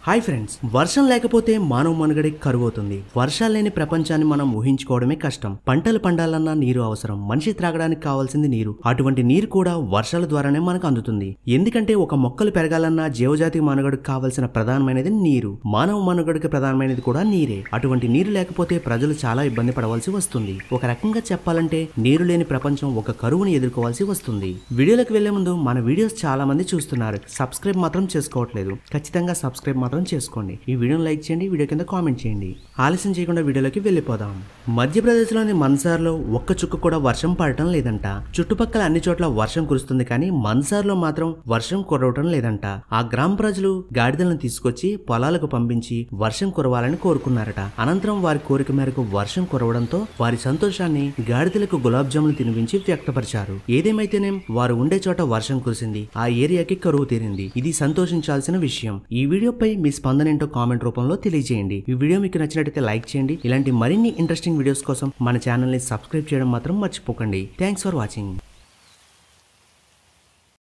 Hi friends, వర్షం లేకపోతే మానవ మనుగడే కరువవుతుంది. వర్షాలు లేని ప్రపంచాన్ని మనం ఊహించుకోవడమే కష్టం. పంటలు పండాలన్నా నీరు అవసరం. మనిషి త్రాగడానికి కావాల్సింది నీరు. అటువంటి నీరు కూడా వర్షాల ద్వారానే మనకు అందుతుంది. ఎందుకంటే ఒక మొక్కలు పెరగాలన్నా జీవజాతి మనుగడకు కావాల్సిన ప్రధానమైనది నీరు. మానవ మనుగడకు ప్రధానమైనది కూడా నీరే. అటువంటి నీరు లేకపోతే ప్రజలు చాలా ఇబ్బంది పడవలసి వస్తుంది. ఒక రకంగా చెప్పాలంటే నీరు లేని ప్రపంచం ఒక కరువుని ఎదుర్కోవాల్సి వస్తుంది. వీడియోలకు వెళ్లే ముందు మన వీడియోస్ చాలా మంది చూస్తున్నారు, సబ్స్క్రైబ్ మాత్రం చేసుకోవట్లేదు. ఖచ్చితంగా సబ్స్క్రైబ్ మాత్రం చేసుకోండి. ఈ వీడియోని లైక్ చేయండి, వీడియో కింద కామెంట్ చేయండి. ఆలస్యం చేయకుండా వీడియోలోకి వెళ్ళిపోదాం. మధ్యప్రదేశ్ లోని మన్సార్లో ఒక్క చుక్క కూడా వర్షం పడటం లేదంట. చుట్టుపక్కల అన్ని చోట్ల వర్షం కురుస్తుంది, కానీ మన్సార్లో మాత్రం వర్షం కురవటం లేదంట. ఆ గ్రామ ప్రజలు గాడిదలను తీసుకొచ్చి పొలాలకు పంపించి వర్షం కురవాలని కోరుకున్నారట. అనంతరం వారి కోరిక మేరకు వర్షం కురవడంతో వారి సంతోషాన్ని గాడిదలకు గులాబ్ జాములు తినిపించి వ్యక్తపరిచారు. ఏదేమైతేనేం వారు ఉండే చోట వర్షం కురిసింది. ఆ ఏరియాకి కరువు తీరింది. ఇది సంతోషించాల్సిన విషయం. ఈ వీడియోపై మీ స్పందన ఏంటో కామెంట్ రూపంలో తెలియజేయండి. ఈ వీడియో మీకు నచ్చినట్లయితే లైక్ చేయండి. ఇలాంటి మరిన్ని ఇంట్రెస్టింగ్ వీడియోస్ కోసం మన ఛానల్ ని సబ్స్క్రైబ్ చేయడం మాత్రం మర్చిపోకండి. Thanks for watching.